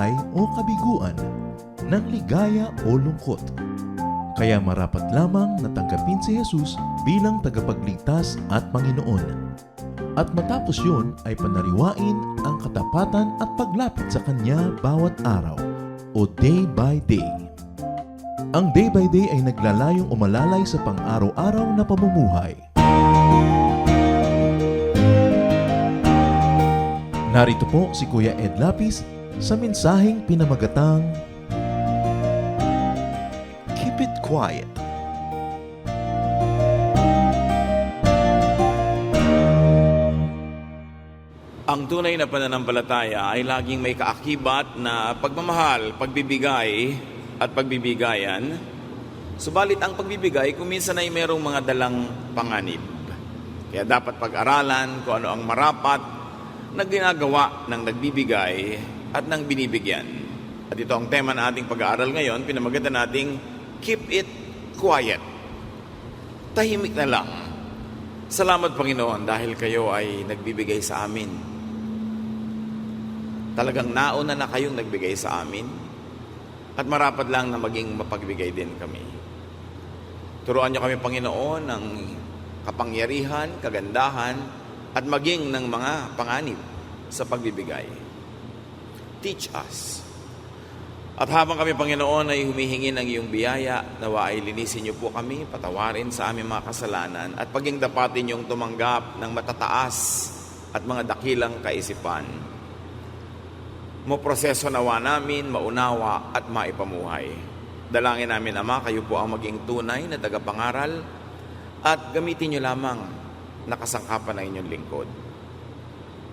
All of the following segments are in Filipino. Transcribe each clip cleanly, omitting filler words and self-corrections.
buhay o kabiguan, ng ligaya o lungkot. Kaya marapat lamang na tanggapin si Jesus bilang tagapagligtas at Panginoon. At matapos yun ay panariwain ang katapatan at paglapit sa Kanya bawat araw o day by day. Ang day by day ay naglalayong umalalay sa pang-araw-araw na pamumuhay. Narito po si Kuya Ed Lapis sa mensaheng pinamagatang Keep It Quiet. Ang tunay na pananampalataya ay laging may kaakibat na pagmamahal, pagbibigay at pagbibigayan. Subalit ang pagbibigay kung minsan ay mayroong mga dalang panganib. Kaya dapat pag-aralan kung ano ang marapat na ginagawa ng nagbibigay at ng binibigyan. At ito ang tema na ating pag-aaral ngayon, pinamagatan nating Keep It Quiet. Tahimik na lang. Salamat Panginoon dahil kayo ay nagbibigay sa amin. Talagang nauna na kayong nagbigay sa amin at marapat lang na maging mapagbigay din kami. Turuan niyo kami Panginoon ng kapangyarihan, kagandahan, at maging ng mga panganib sa pagbibigay. Teach us. At habang kami, Panginoon, ay humihingi ng iyong biyaya, nawa ay linisin niyo po kami, patawarin sa aming mga kasalanan, at paging dapatin niyong tumanggap ng matataas at mga dakilang kaisipan. Moproseso nawa namin, maunawa at maipamuhay. Dalangin namin, Ama, kayo po ang maging tunay na tagapangaral at gamitin niyo lamang nakasangkapan ng inyong lingkod.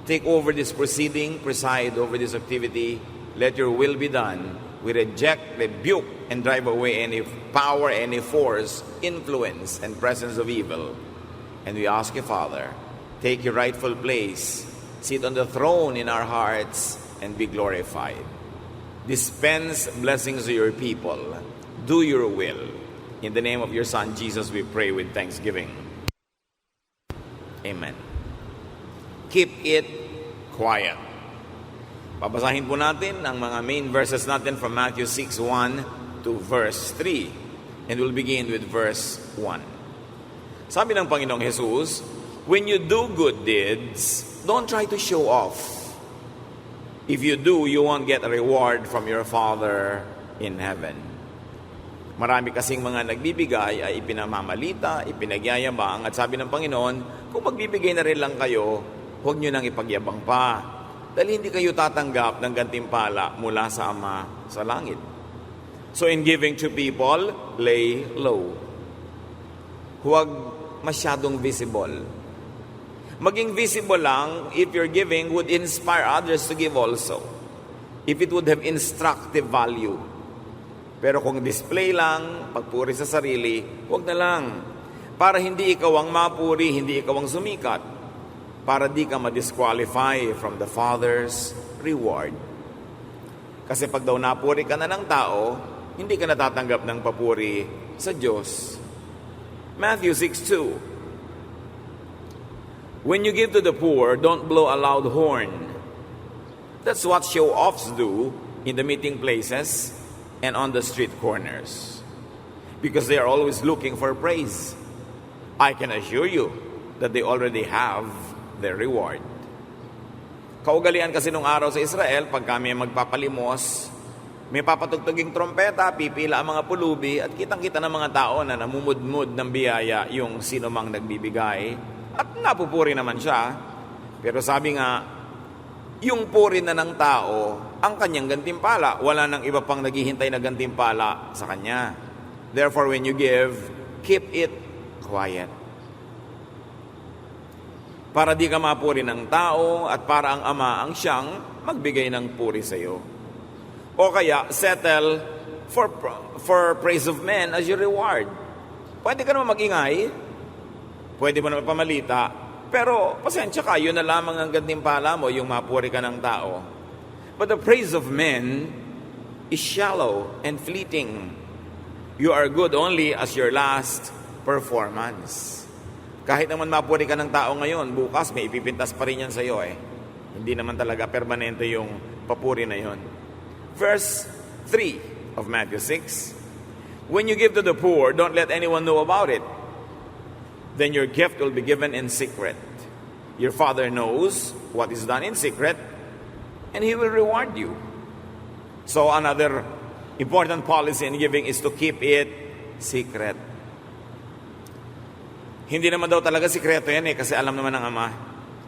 Take over this proceeding, preside over this activity, let your will be done. We reject, rebuke, and drive away any power, any force, influence, and presence of evil. And we ask you, Father, take your rightful place, sit on the throne in our hearts, and be glorified. Dispense blessings to your people. Do your will. In the name of your Son, Jesus, we pray with thanksgiving. Amen. Keep it quiet. Babasahin po natin ang mga main verses natin from Matthew 6:1 to verse 3. And we'll begin with verse 1. Sabi ng Panginoong Jesus, when you do good deeds, don't try to show off. If you do, you won't get a reward from your Father in heaven. Marami kasing mga nagbibigay ay ipinamamalita, ipinagyayabang, at sabi ng Panginoon, kung magbibigay na rin lang kayo, huwag nyo nang ipagyabang pa. Dahil hindi kayo tatanggap ng gantimpala mula sa Ama sa langit. So in giving to people, lay low. Huwag masyadong visible. Maging visible lang if your giving would inspire others to give also. If it would have instructive value. Pero kung display lang, pagpuri sa sarili, huwag na lang. Para hindi ikaw ang mapuri, hindi ikaw ang sumikat. Para di ka ma-disqualify from the Father's reward. Kasi pag daw napuri ka na ng tao, hindi ka natatanggap ng papuri sa Diyos. Matthew 6:2. When you give to the poor, don't blow a loud horn. That's what show-offs do in the meeting places and on the street corners. Because they are always looking for praise. I can assure you that they already have their reward. Kaugalian kasi nung araw sa Israel, pag kami magpapalimos, may papatugtuging trompeta, pipila ang mga pulubi, at kitang-kita ng mga tao na namumudmud ng biyaya yung sino mang nagbibigay. At napupuri naman siya. Pero sabi nga, yung puri na ng tao, ang kanyang gantimpala. Wala nang iba pang naghihintay na gantimpala sa kanya. Therefore, when you give, keep it quiet. Para di ka mapuri ng tao at para ang Ama ang siyang magbigay ng puri sa iyo. O kaya, settle for praise of men as your reward. Pwede ka naman mag-ingay, pwede mo naman pamalita, pero pasensya ka, yun na lamang ang gantimpala mo, yung mapuri ka ng tao. But the praise of men is shallow and fleeting. You are good only as your last performance. Kahit naman mapuri ka ng tao ngayon, bukas may ipipintas pa rin yan sa iyo eh. Hindi naman talaga permanente yung papuri na yon. Verse 3 of Matthew 6, when you give to the poor, don't let anyone know about it. Then your gift will be given in secret. Your Father knows what is done in secret, and He will reward you. So another important policy in giving is to keep it secret. Hindi naman daw talaga sikreto yan kasi alam naman ng Ama.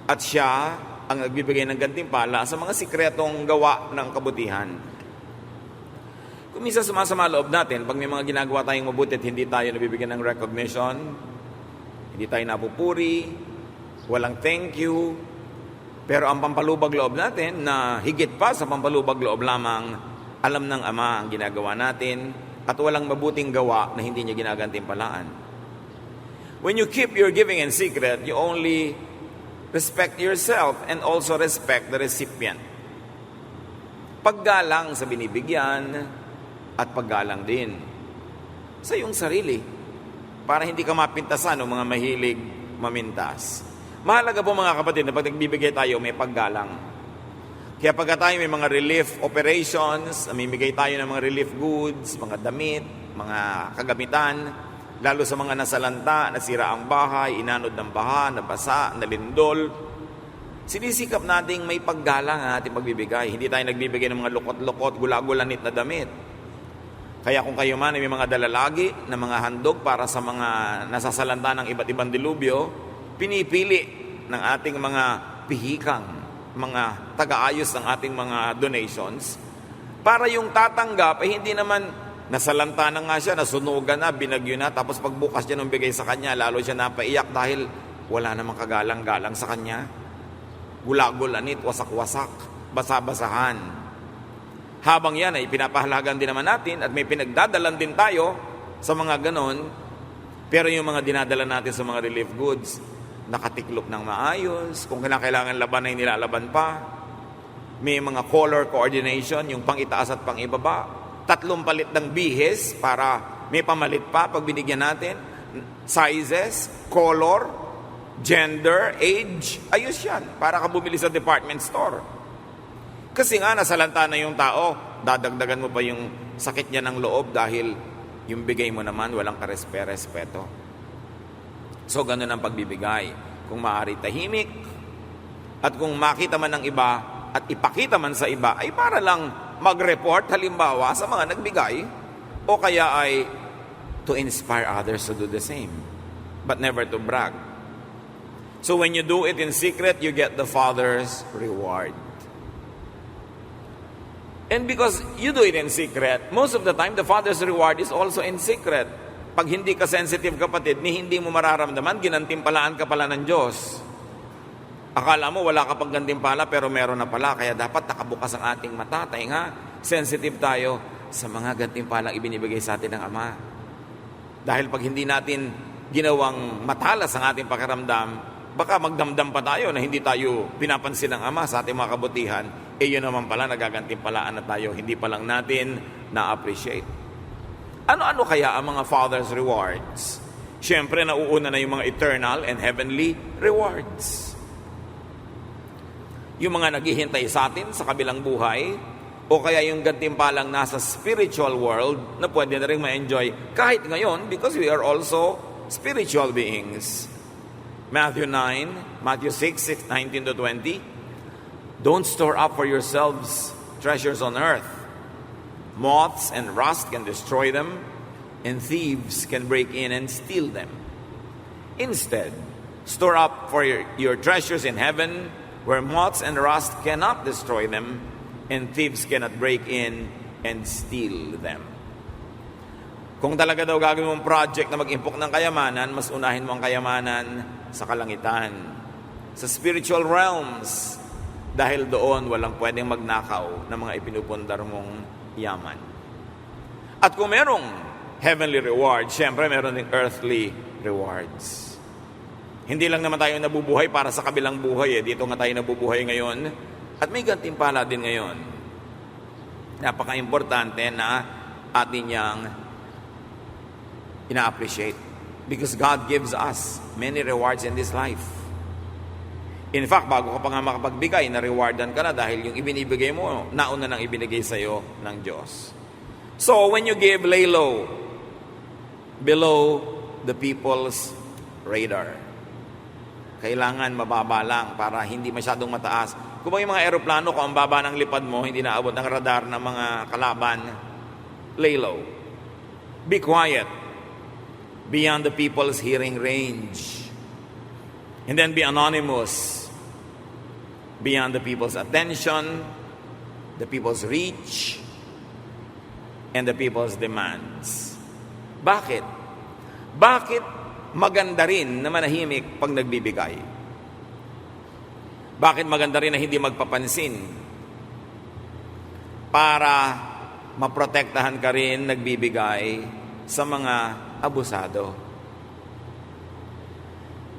At Siya ang nagbibigay ng gantimpala sa mga sikretong gawa ng kabutihan. Kung minsan sumasama loob natin, pag may mga ginagawa tayong mabuti at hindi tayo nabibigyan ng recognition, hindi tayo napupuri, walang thank you, pero ang pampalubag loob natin na higit pa sa pampalubag loob lamang, alam ng Ama ang ginagawa natin at walang mabuting gawa na hindi niya ginagantimpalaan. When you keep your giving in secret, you only respect yourself and also respect the recipient. Paggalang sa binibigyan at paggalang din sa iyong sarili para hindi ka mapintasan ng mga mahilig mamintas. Mahalaga po mga kapatid na pag nagbibigay tayo may paggalang. Kaya pagka tayo may mga relief operations, namimigay tayo ng mga relief goods, mga damit, mga kagamitan, lalo sa mga nasalanta, nasira ang bahay, inanod ng baha, nabasa, nalindol, sinisikap nating may paggalang ang ating pagbibigay. Hindi tayo nagbibigay ng mga lukot-lukot, gula-gulanit na damit. Kaya kung kayo man ay may mga dalalagi na mga handog para sa mga nasasalanta ng iba't ibang dilubyo, pinipili ng ating mga pihikang, mga taga-ayos ng ating mga donations, para yung tatanggap ay hindi naman nasalanta na nga siya, nasunugan na, binagyo na, tapos pagbukas niya nung bigay sa kanya, lalo siya napaiyak dahil wala namang kagalang-galang sa kanya. Gula-gulanit, wasak-wasak, basa-basahan. Habang yan ay pinapahalagan din naman natin at may pinagdadalan din tayo sa mga ganon, pero yung mga dinadala natin sa mga relief goods, nakatiklop ng maayos, kung kailangan laban ay nilalaban pa, may mga color coordination, yung pang-itaas at pang-ibaba, 3 palit ng bihis para may pamalit pa pag binigyan natin, sizes, color, gender, age, ayos yan, para ka bumili sa department store. Kasi nga, nasalanta na yung tao, dadagdagan mo pa yung sakit niya ng loob dahil yung bigay mo naman walang karespe-respeto. So, ganun ang pagbibigay. Kung maaari tahimik, at kung makita man ng iba at ipakita man sa iba, ay para lang mag-report halimbawa sa mga nagbigay, o kaya ay to inspire others to do the same, but never to brag. So, when you do it in secret, you get the Father's reward. And because you do it in secret, most of the time, the Father's reward is also in secret. Pag hindi ka sensitive, kapatid, ni hindi mo mararamdaman, ginantimpalaan ka pala ng Diyos. Akala mo wala ka pang gantimpala, pero meron na pala. Kaya dapat nakabukas ang ating mata. Tayo nga, sensitive tayo sa mga gantimpalang ibinibigay sa atin ng Ama. Dahil pag hindi natin ginawang matalas ang ating pakiramdam, baka magdamdam pa tayo na hindi tayo pinapansin ng Ama sa ating mga kabutihan. Yun naman pala, nagagantimpalaan na tayo, hindi pa lang natin na-appreciate. Ano-ano kaya ang mga Father's rewards? Siyempre, nauuna na yung mga eternal and heavenly rewards. Yung mga naghihintay sa atin sa kabilang buhay, o kaya yung gantimpalang nasa spiritual world na pwede na rin ma-enjoy kahit ngayon because we are also spiritual beings. Matthew 6, 19-20, don't store up for yourselves treasures on earth. Moths and rust can destroy them, and thieves can break in and steal them. Instead, store up for your treasures in heaven, where moths and rust cannot destroy them, and thieves cannot break in and steal them. Kung talaga daw gagawin mong project na mag-impok ng kayamanan, mas unahin mo ang kayamanan sa kalangitan, sa spiritual realms, dahil doon walang pwedeng magnakaw ng mga ipinupundar mong yaman. At kung merong heavenly rewards, syempre meron ding earthly rewards. Hindi lang naman tayo nabubuhay para sa kabilang buhay. Dito nga tayo nabubuhay ngayon. At may gantimpala din ngayon. Napaka-importante na atin niyang ina-appreciate. Because God gives us many rewards in this life. In fact, bago ka pa nga makapagbigay, na-rewardan ka na dahil yung ibinibigay mo, nauna nang ibinigay sa'yo ng Diyos. So, when you give, lay low, below the people's radar. Kailangan mababa lang para hindi masyadong mataas. Kung yung mga eroplano, kung ang baba ng lipad mo, hindi naabot ng radar ng mga kalaban, lay low. Be quiet, beyond the people's hearing range. And then be anonymous, beyond the people's attention, the people's reach, and the people's demands. Bakit? Bakit maganda rin na manahimik pag nagbibigay? Bakit maganda rin na hindi magpapansin? Para maprotektahan ka rin nagbibigay sa mga abusado.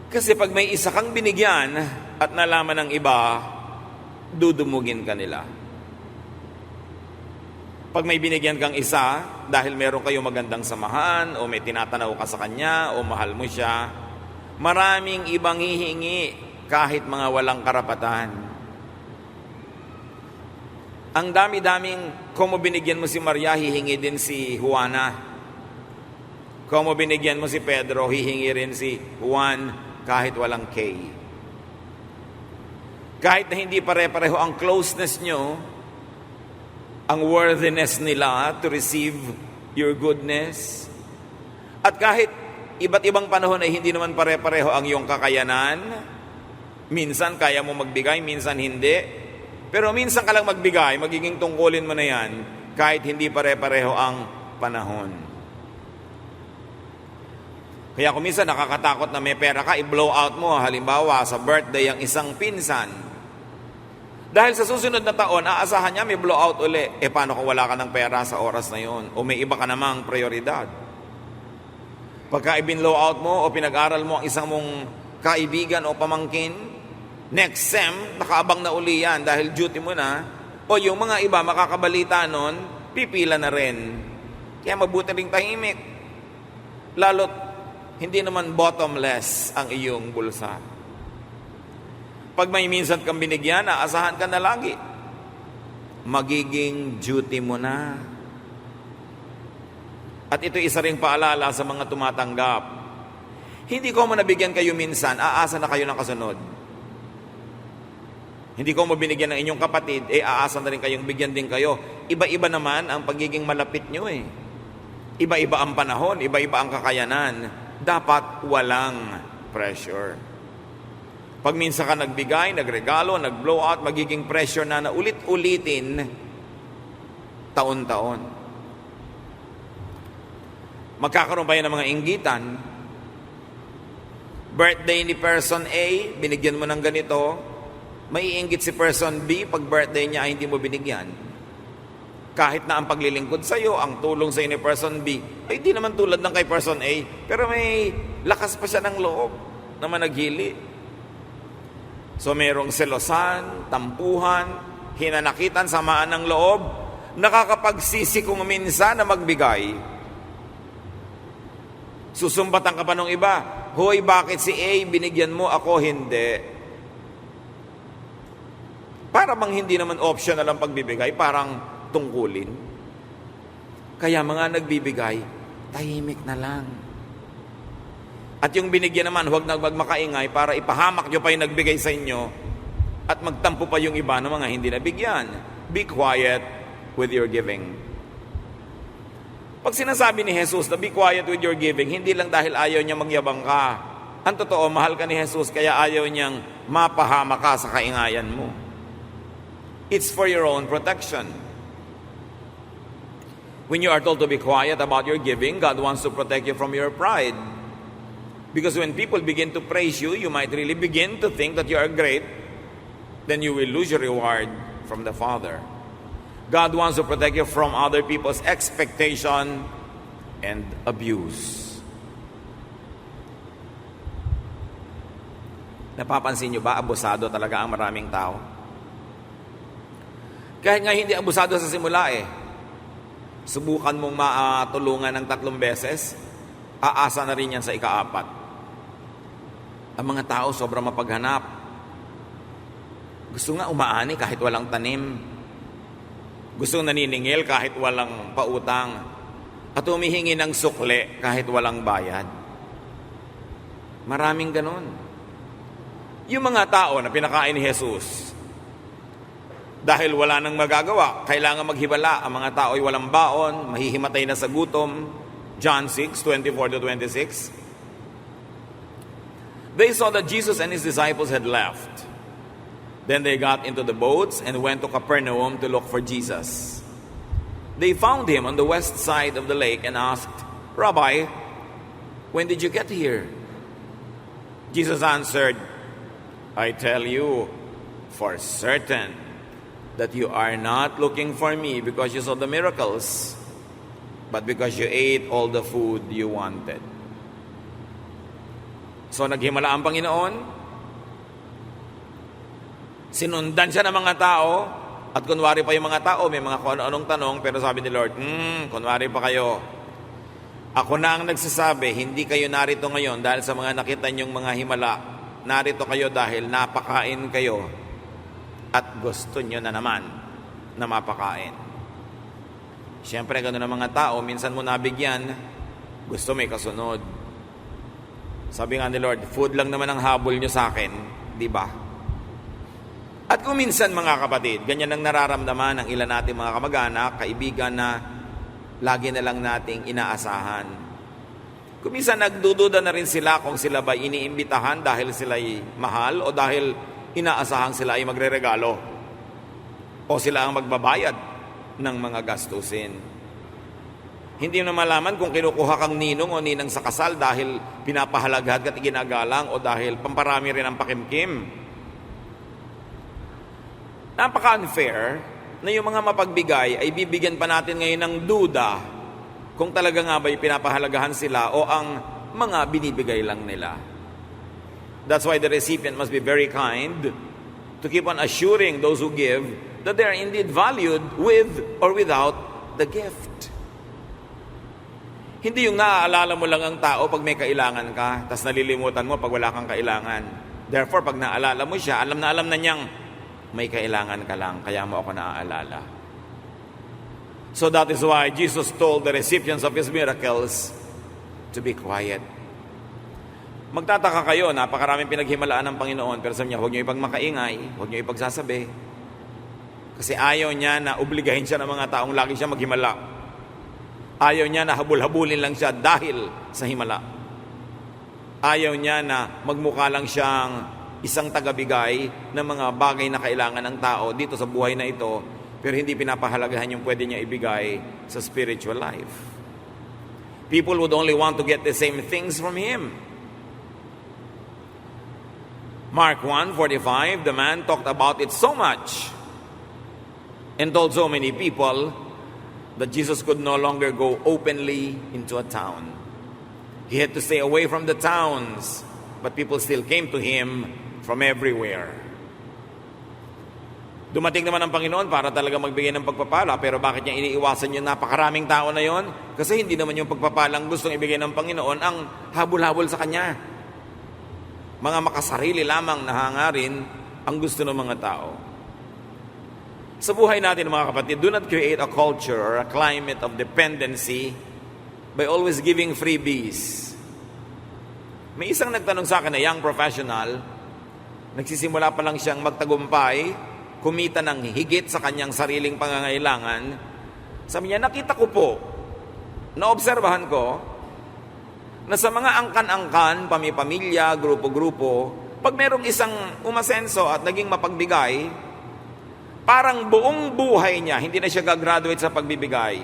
Kasi pag may isa kang binigyan at nalaman ng iba, dudumugin ka nila. Pag may binigyan kang isa, dahil meron kayong magandang samahan, o may tinatanaw ka sa kanya, o mahal mo siya, maraming ibang hihingi kahit mga walang karapatan. Ang dami-daming, kung mo binigyan mo si Maria, hihingi din si Juana. Kung mo binigyan mo si Pedro, hihingi rin si Juan kahit walang K. Kahit na hindi pare-pareho ang closeness nyo, ang worthiness nila to receive your goodness, at kahit iba't ibang panahon ay hindi naman pare-pareho ang iyong kakayanan, minsan kaya mo magbigay, minsan hindi, pero minsan ka lang magbigay, magiging tungkulin mo na yan, kahit hindi pare-pareho ang panahon. Kaya kung minsan nakakatakot na may pera ka, i-blow out mo, halimbawa sa birthday ang isang pinsan. Dahil sa susunod na taon, aasahan niya may blowout uli. Paano kung wala ka ng pera sa oras na yon? O may iba ka namang prioridad? Pagka i-blow out mo o pinag-aral mo ang isang mong kaibigan o pamangkin, next sem, nakaabang na uli yan dahil duty mo na. O yung mga iba makakabalita nun, pipila na rin. Kaya mabuti ring tahimik. Lalo't hindi naman bottomless ang iyong bulsa. Pag may minsan kang binigyan, aasahan ka na lagi. Magiging duty mo na. At ito isa ring paalala sa mga tumatanggap. Hindi ko mo nabigyan kayo minsan, aasa na kayo ng kasunod. Hindi ko mo binigyan ng inyong kapatid, aasa na rin kayong bigyan din kayo. Iba-iba naman ang pagiging malapit nyo eh. Iba-iba ang panahon, iba-iba ang kakayanan. Dapat walang pressure. Pag minsan ka nagbigay, nagregalo, nag-blow out, magiging pressure na ulit-ulitin taon-taon. Magkakaroon pa yan ng mga inggitan. Birthday ni person A, binigyan mo ng ganito, may iinggit si person B pag birthday niya ay hindi mo binigyan. Kahit na ang paglilingkod sa'yo, ang tulong sa'yo ni person B, ay di naman tulad ng kay person A, pero may lakas pa siya ng loob na managhili. So merong selosan, tampuhan, hinanakitan, samaan ng loob, nakakapagsisi kung minsan na magbigay. Susumbatan ka pa ng iba, hoy, bakit si A binigyan mo, ako hindi? Para bang hindi naman optional ang pagbibigay, parang tungkulin. Kaya mga nagbibigay, tahimik na lang. At yung binigyan naman, huwag na magmakaingay para ipahamak nyo pa yung nagbigay sa inyo at magtampo pa yung iba ng mga hindi nabigyan. Be quiet with your giving. Pag sinasabi ni Jesus na be quiet with your giving, hindi lang dahil ayaw niya magyabang ka. Ang totoo, mahal ka ni Jesus kaya ayaw niyang mapahamak ka sa kaingayan mo. It's for your own protection. When you are told to be quiet about your giving, God wants to protect you from your pride. Because when people begin to praise you, you might really begin to think that you are great. Then you will lose your reward from the Father. God wants to protect you from other people's expectation and abuse. Napapansin nyo ba, abusado talaga ang maraming tao? Kahit nga hindi abusado sa simula subukan mong matulungan ng 3 beses, aasa na rin yan sa ika-4. Ang mga tao sobrang mapaghanap. Gusto nga umaani kahit walang tanim. Gusto naniningil kahit walang pautang. At humihingi ng sukle kahit walang bayad. Maraming ganon. Yung mga tao na pinakain ni Jesus, dahil wala nang magagawa, kailangan maghibala. Ang mga tao ay walang baon, mahihimatay na sa gutom. John 6:24-26. They saw that Jesus and his disciples had left. Then they got into the boats and went to Capernaum to look for Jesus. They found him on the west side of the lake and asked, "Rabbi, when did you get here?" Jesus answered, "I tell you for certain that you are not looking for me because you saw the miracles, but because you ate all the food you wanted." So naghimala ang Panginoon, sinundan siya ng mga tao, at kunwari pa yung mga tao, may mga kung anong tanong, pero sabi ni Lord, kunwari pa kayo, ako na ang nagsasabi, hindi kayo narito ngayon dahil sa mga nakita niyong mga himala, narito kayo dahil napakain kayo, at gusto niyo na naman na mapakain. Siyempre, gano'n ang mga tao, minsan mo nabigyan, gusto may kasunod. Sabi nga ni Lord, food lang naman ang habol niyo sa akin, di ba? At kung minsan mga kapatid, ganyan ang nararamdaman ng ilan nating mga kamag-anak, kaibigan na lagi na lang nating inaasahan. Kung minsan nagdududa na rin sila kung sila ba iniimbitahan dahil sila'y mahal o dahil inaasahan sila ay magreregalo o sila ang magbabayad ng mga gastusin. Hindi na malaman kung kinukuha kang ninong o ninang sa kasal dahil pinapahalagahan at ginagalang o dahil pamparami rin ang pakimkim. Napaka-unfair na yung mga mapagbigay ay bibigyan pa natin ngayon ng duda kung talaga nga ba'y pinapahalagahan sila o ang mga binibigay lang nila. That's why the recipient must be very kind to keep on assuring those who give that they are indeed valued with or without the gift. Hindi yung naaalala mo lang ang tao pag may kailangan ka, tas nalilimutan mo pag wala kang kailangan. Therefore, pag naalala mo siya, alam na niyang may kailangan ka lang, kaya mo ako naaalala. So that is why Jesus told the recipients of His miracles to be quiet. Magtataka kayo, napakaraming pinaghimalaan ng Panginoon, pero sabi niya, huwag niyo ipagmakaingay, huwag niyo ipagsasabi. Kasi ayaw niya na obligahin siya ng mga taong lagi siya maghimala. Ayaw niya na habul-habulin lang siya dahil sa himala. Ayaw niya na magmukha lang siyang isang tagabigay ng mga bagay na kailangan ng tao dito sa buhay na ito, pero hindi pinapahalagahan yung pwede niya ibigay sa spiritual life. People would only want to get the same things from Him. Mark 1:45, the man talked about it so much and told so many people that Jesus could no longer go openly into a town. He had to stay away from the towns, but people still came to Him from everywhere. Dumating naman ang Panginoon para talaga magbigay ng pagpapala, pero bakit niya iniiwasan yung napakaraming tao na yon? Kasi hindi naman yung pagpapalang gustong ibigay ng Panginoon ang habol-habol sa Kanya. Mga makasarili lamang na hangarin ang gusto ng mga tao. Sa buhay natin mga kapatid, do not create a culture or a climate of dependency by always giving freebies. May isang nagtanong sa akin na young professional, nagsisimula pa lang siyang magtagumpay, kumita ng higit sa kanyang sariling pangangailangan. Sabi niya, nakita ko po, naobserbahan ko, na sa mga angkan-angkan, pamilya, grupo-grupo, pag merong isang umasenso at naging mapagbigay, parang buong buhay niya, hindi na siya gagraduate sa pagbibigay.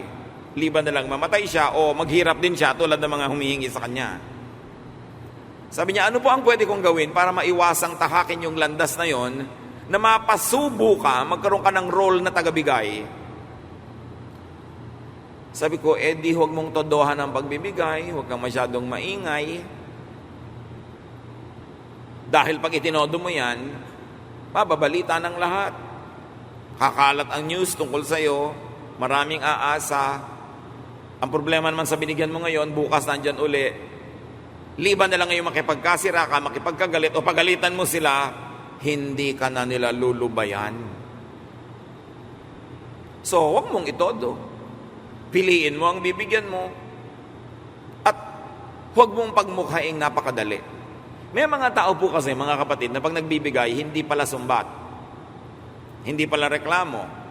Liban na lang mamatay siya o maghirap din siya tulad ng mga humihingi sa kanya. Sabi niya, ano po ang pwede kong gawin para maiwasang tahakin yung landas na yon, na mapasubo ka, magkaroon ka ng role na tagabigay? Sabi ko, di huwag mong todohan ang pagbibigay, huwag kang masyadong maingay. Dahil pag itinodo mo yan, mababalita ng lahat. Kakalat ang news tungkol sa'yo, maraming aasa. Ang problema naman sa binigyan mo ngayon, bukas nandyan uli. Liban na lang ngayon makipagkasira ka, makipagkagalit o pagalitan mo sila, hindi ka na nila lulubayan. So, huwag mong itodo. Piliin mo ang bibigyan mo. At huwag mong pagmukhaing napakadali. May mga tao po kasi, mga kapatid, na pag nagbibigay, hindi pala sumbat. Hindi pala reklamo.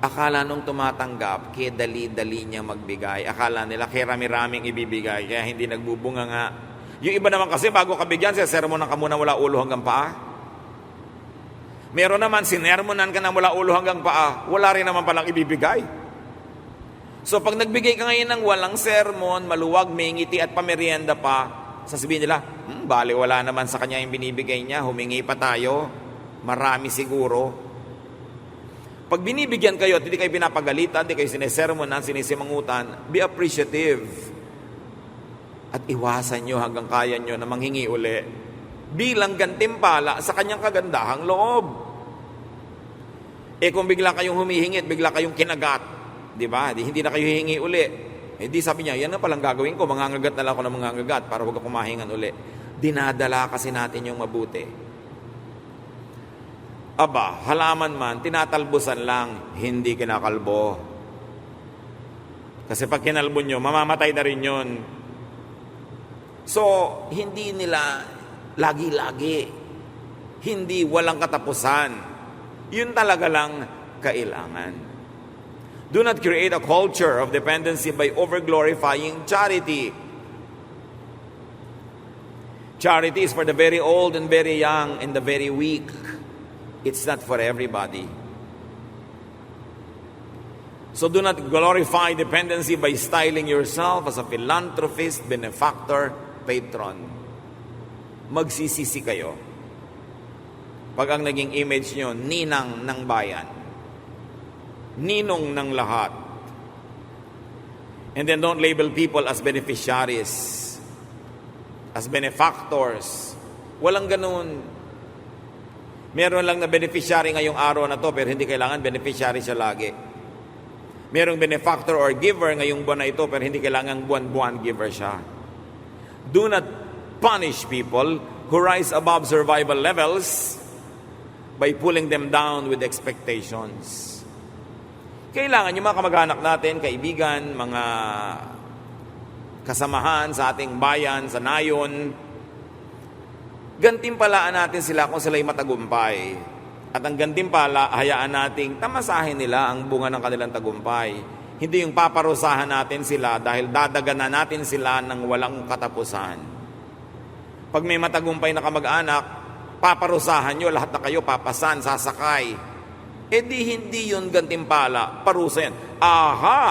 Akala nung tumatanggap, kaya dali-dali niya magbigay. Akala nila, kaya rami-raming ibibigay, kaya hindi nagbubunga nga. Yung iba naman kasi, bago ka bigyan, sermonan ka muna wala ulo hanggang paa. Meron naman, sinermonan ka na mula ulo hanggang paa, wala rin naman palang ibibigay. So pag nagbigay ka ngayon ng walang sermon, maluwag, may ngiti at pamerienda pa, sasabihin nila, bali wala naman sa kanya yung binibigay niya, humingi pa tayo, marami siguro. Pag binibigyan kayo at hindi kayo pinapagalitan, hindi kayo sinesermonan, sinisimangutan, be appreciative. At iwasan nyo hanggang kaya nyo na manghingi uli bilang gantimpala sa kanyang kagandahang loob. Kung bigla kayong humihingi at bigla kayong kinagat, di ba? Hindi na kayo hihingi uli. Di sabi niya, yan na palang gagawin ko, mangangagat na lang ako ng mangangagat para huwag ako mahingan uli. Dinadala kasi natin yung mabuti. Aba, halaman man, tinatalbusan lang, hindi kinakalbo. Kasi pag kinalbo nyo, mamamatay na rin yun. So, hindi nila lagi-lagi. Hindi walang katapusan. Yun talaga lang kailangan. Do not create a culture of dependency by over-glorifying charity. Charity is for the very old and very young and the very weak. It's not for everybody. So do not glorify dependency by styling yourself as a philanthropist, benefactor, patron. Magsisisi kayo pag ang naging image nyo, ninang ng bayan, ninong ng lahat. And then don't label people as beneficiaries, as benefactors. Walang ganun. Meron lang na beneficiary ngayong araw na to, pero hindi kailangan beneficiary siya lagi. Merong benefactor or giver ngayong buwan na ito, pero hindi kailangan buwan-buwan giver siya. Do not punish people who rise above survival levels by pulling them down with expectations. Kailangan yung mga kamag-anak natin, kaibigan, mga kasamahan sa ating bayan, sa nayon, gantimpalaan natin sila kung sila'y matagumpay. At ang gantimpala, hayaan nating tamasahin nila ang bunga ng kanilang tagumpay. Hindi yung paparusahan natin sila dahil dadaganan natin sila ng walang katapusan. Pag may matagumpay na kamag-anak, paparusahan nyo, lahat na kayo papasan, sasakay. Di hindi yun gantimpala, parusa yan. Aha!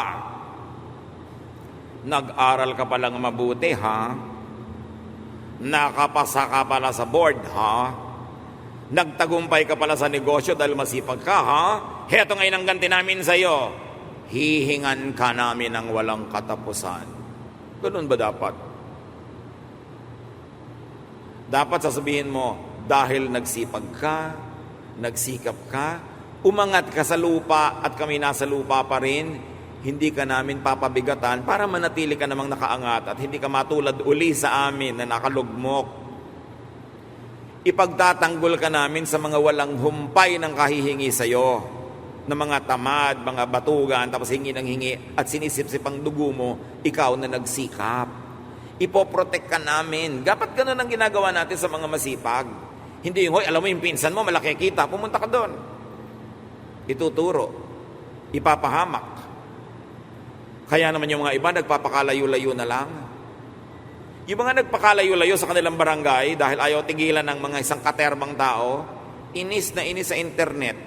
Nag-aral ka palang mabuti, ha? Nakapasa ka pala sa board, ha? Nagtagumpay ka pala sa negosyo dahil masipag ka, ha? Heto ngayon ang ganti namin sa'yo. Hihingan ka namin ng walang katapusan. Ganun ba dapat? Dapat sasabihin mo, dahil nagsipag ka, nagsikap ka, umangat ka sa lupa at kami nasa lupa pa rin, hindi ka namin papabigatan para manatili ka namang nakaangat at hindi ka matulad uli sa amin na nakalugmok. Ipagtatanggol ka namin sa mga walang humpay ng kahihingi sa iyo, na mga tamad, mga batugan, tapos hingi ng hingi at sinisip-sip ang dugo mo, ikaw na nagsikap. Ipoprotect ka namin. Dapat ganun ang ginagawa natin sa mga masipag. Hindi yung, hoy, alam mo yung pinsan mo, malaki kita, pumunta ka doon. Ituturo. Ipapahamak. Kaya naman yung mga iba, nagpapakalayo-layo na lang. Yung mga nagpakalayo-layo sa kanilang barangay dahil ayaw tigilan ng mga isang katerbang tao, inis na inis sa internet.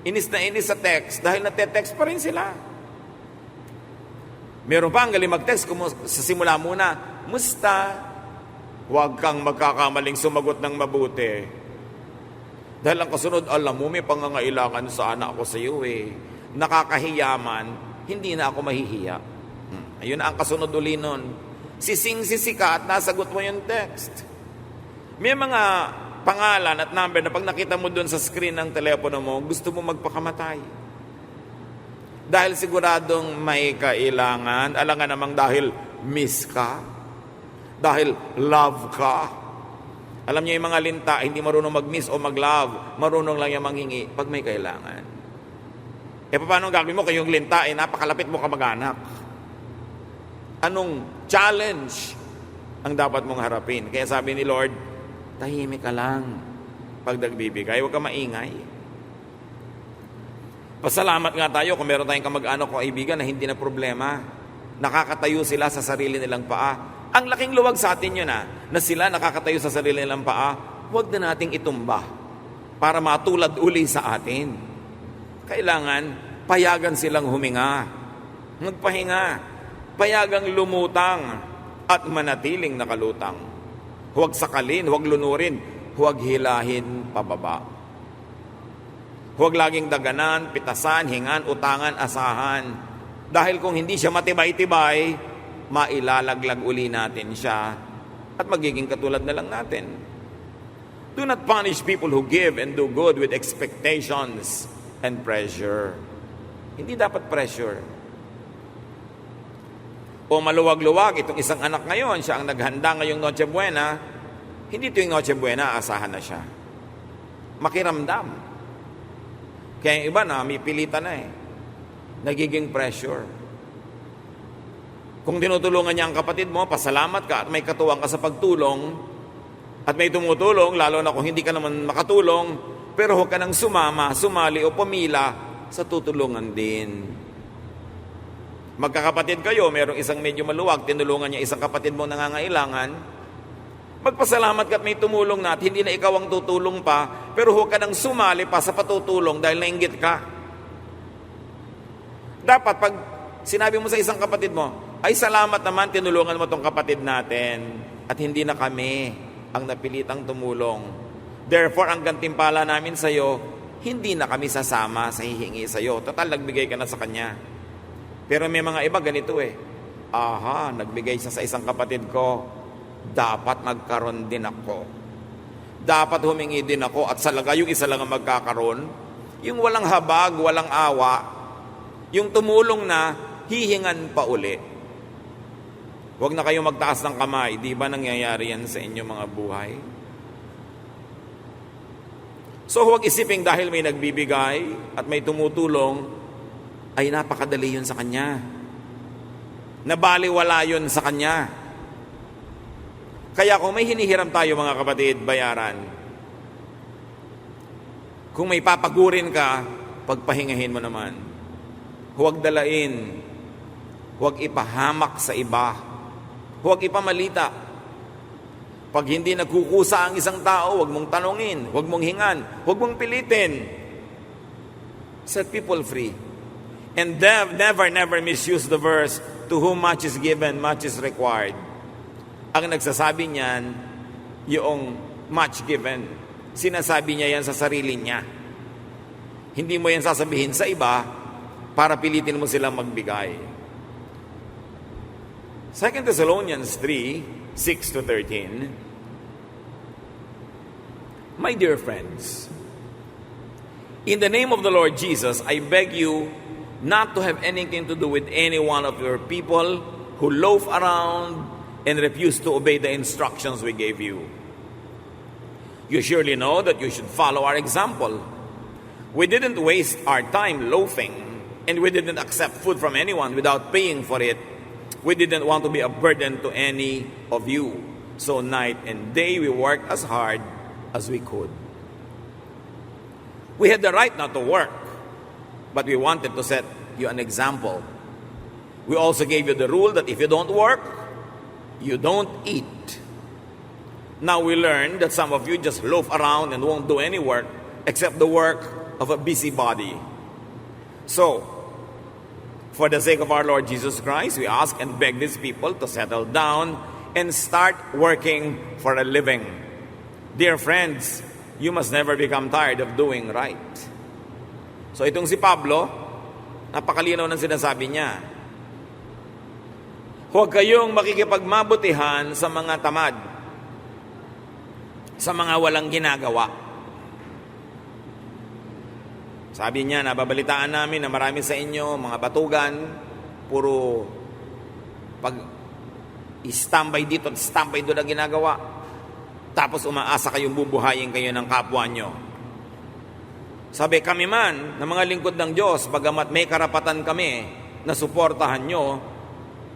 Inis na inis sa text dahil nate-text pa rin sila. Meron pa ang galing mag-text sa simula muna, musta? Huwag kang magkakamaling sumagot ng mabuti. Dahil ang kasunod, alam mo, may pangangailangan sana ako sa iyo eh. Nakakahiyaman, hindi na ako mahihiya. Ayun ang kasunod uli nun. Sising-sisi ka at nasagot mo yung text. May mga pangalan at number na pag nakita mo doon sa screen ng telepono mo, gusto mo magpakamatay. Dahil siguradong may kailangan, alangan namang dahil miss ka, dahil love ka, Alam niyo yung mga linta, hindi marunong mag-miss o mag-love, marunong lang yung manghingi pag may kailangan. Paano gagawin mo kung yung linta, napakalapit mo kamag-anak? Anong challenge ang dapat mong harapin? Kaya sabi ni Lord, tahimik ka lang pag nagbibigay, huwag ka maingay. Pasalamat nga tayo kung meron tayong kamag-anak o kaibigan na hindi na problema. Nakakatayo sila sa sarili nilang paa. Ang laking luwag sa atin yun na sila nakakatayo sa sarili nilang paa, huwag na nating itumba para matulad uli sa atin. Kailangan payagan silang huminga, magpahinga, payagang lumutang at manatiling nakalutang. Huwag sakalin, huwag lunurin, huwag hilahin pababa. Huwag laging daganan, pitasan, hingan, utangan, asahan. Dahil kung hindi siya matibay-tibay, mailalaglag uli natin siya at magiging katulad na lang natin. Do not punish people who give and do good with expectations and pressure. Hindi dapat pressure. O maluwag-luwag, itong isang anak ngayon, siya ang naghanda ngayong Noche Buena, hindi tuwing Noche Buena, asahan na siya. Makiramdam. Kaya yung iba na, may pilitan na nagiging pressure. Kung tinutulungan niya ang kapatid mo, pasalamat ka at may katuwang ka sa pagtulong at may tumutulong, lalo na kung hindi ka naman makatulong, pero huwag ka nang sumama, sumali o pumila sa tutulungan din. Magkakapatid kayo, merong isang medyo maluwag, tinulungan niya isang kapatid mo nangangailangan, magpasalamat ka at may tumulong na at hindi na ikaw ang tutulong pa, pero huwag ka nang sumali pa sa patutulong dahil nainggit ka. Dapat pag sinabi mo sa isang kapatid mo, ay salamat naman, tinulungan mo tong kapatid natin at hindi na kami ang napilitang tumulong. Therefore, ang gantimpala namin sa iyo, hindi na kami sasama sa hihingi sa iyo. Total, nagbigay ka na sa kanya. Pero may mga iba ganito nagbigay siya sa isang kapatid ko, dapat magkaroon din ako. Dapat humingi din ako at salaga yung isa lang ang magkakaroon. Yung walang habag, walang awa, yung tumulong na hihingan pa uli. Huwag na kayong magtaas ng kamay. Di ba nangyayari yan sa inyong mga buhay? So huwag isiping dahil may nagbibigay at may tumutulong, ay napakadali yun sa kanya. Nabaliwala yun sa kanya. Kaya kung may hinihiram tayo mga kapatid, bayaran. Kung may papagurin ka, pagpahingahin mo naman. Huwag dalain. Huwag ipahamak sa iba. Huwag ipamalita. Pag hindi nagkukusa ang isang tao, huwag mong tanungin, huwag mong hingan, huwag mong pilitin. Set people free. And never misuse the verse, to whom much is given, much is required. Ang nagsasabi niyan, yung much given, sinasabi niya yan sa sarili niya. Hindi mo yan sasabihin sa iba para pilitin mo silang magbigay. 2 Thessalonians 3, 6-13. My dear friends, in the name of the Lord Jesus, I beg you not to have anything to do with any one of your people who loaf around and refuse to obey the instructions we gave you. You surely know that you should follow our example. We didn't waste our time loafing, and we didn't accept food from anyone without paying for it. We didn't want to be a burden to any of you. So night and day we worked as hard as we could. We had the right not to work, but we wanted to set you an example. We also gave you the rule that if you don't work, you don't eat. Now we learned that some of you just loaf around and won't do any work except the work of a busybody. So, for the sake of our Lord Jesus Christ, we ask and beg these people to settle down and start working for a living. Dear friends, you must never become tired of doing right. So itong si Pablo, napakalinaw ng sinasabi niya. Huwag kayong makikipagmabutihan sa mga tamad, sa mga walang ginagawa. Sabi niya, nababalitaan namin na marami sa inyo, mga batugan, puro pag-standby dito at standby doon ang ginagawa. tapos umaasa kayong bubuhayin kayo ng kapwa nyo. Sabi, kami man, na mga lingkod ng Diyos, bagamat may karapatan kami na suportahan nyo,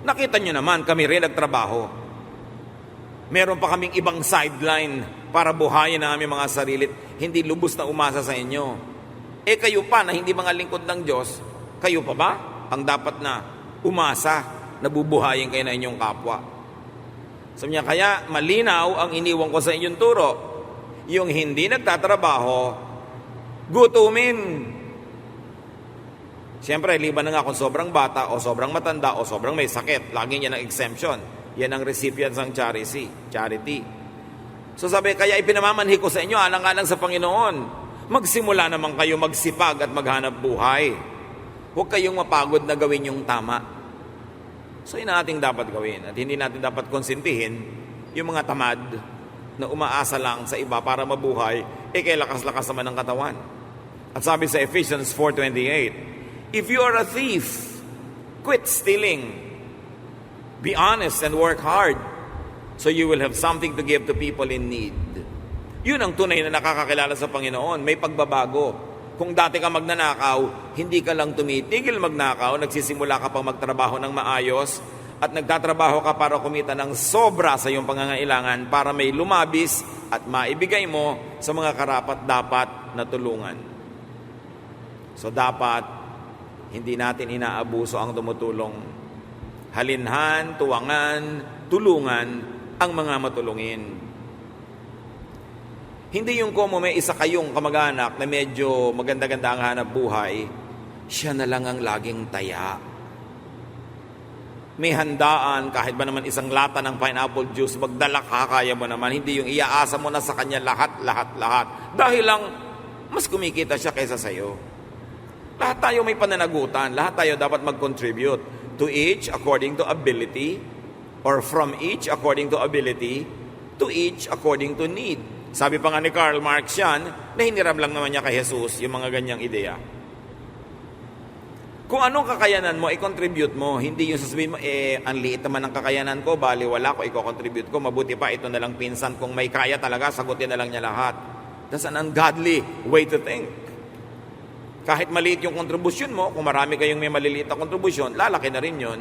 nakita nyo naman, kami rin nagtrabaho. Meron pa kaming ibang sideline para buhayin na aming mga sarili, hindi lubos na umasa sa inyo. Kayo pa na hindi mga lingkod ng Diyos, kayo pa ba ang dapat na umasa na bubuhayin kayo na inyong kapwa? Sabi niya, kaya malinaw ang iniwan ko sa inyong turo. Yung hindi nagtatrabaho, gutumin. Siyempre, liban na nga kung sobrang bata o sobrang matanda o sobrang may sakit, lagi niya ng exemption. Yan ang recipients ng charity. So sabi, kaya ipinamamanhi ko sa inyo, alang-alang sa Panginoon, magsimula naman kayo magsipag at maghanap buhay. Huwag kayong mapagod na gawin yung tama. So yun ang ating dapat gawin. At hindi natin dapat konsintihin yung mga tamad na umaasa lang sa iba para mabuhay, kaya lakas-lakas naman ng katawan. At sabi sa Ephesians 4:28, if you are a thief, quit stealing. Be honest and work hard so you will have something to give to people in need. Yun ang tunay na nakakakilala sa Panginoon. May pagbabago. Kung dati ka magnanakaw, hindi ka lang tumitigil magnakaw, nagsisimula ka pang magtrabaho ng maayos at nagtatrabaho ka para kumita ng sobra sa iyong pangangailangan para may lumabis at maibigay mo sa mga karapat-dapat na tulungan. So dapat hindi natin inaabuso ang tumutulong. Halinhan, tuwangan, tulungan ang mga matulungin. Hindi yung kung may isa kayong kamag-anak na medyo maganda-ganda ang hanap buhay, siya na lang ang laging taya. May handaan, kahit ba naman isang lata ng pineapple juice, magdala ka, kaya mo naman. Hindi yung iaasa mo na sa kanya lahat. Dahil lang, mas kumikita siya kaysa sa'yo. Lahat tayo may pananagutan. Lahat tayo dapat mag-contribute. To each according to ability, or from each according to ability, to each according to need. Sabi pa nga ni Karl Marx yan, na hiniram lang naman niya kay Jesus yung mga ganyang ideya. Kung anong kakayanan mo, i-contribute mo. Hindi yung sasabihin mo, ang liit naman ng kakayanan ko, bali wala ko, i-contribute ko. Mabuti pa, ito na lang pinsan. Kung may kaya talaga, sagutin na lang niya lahat. That's an ungodly way to think. Kahit maliit yung kontribusyon mo, kung marami kayong may maliliit na kontribusyon, lalaki na rin yun,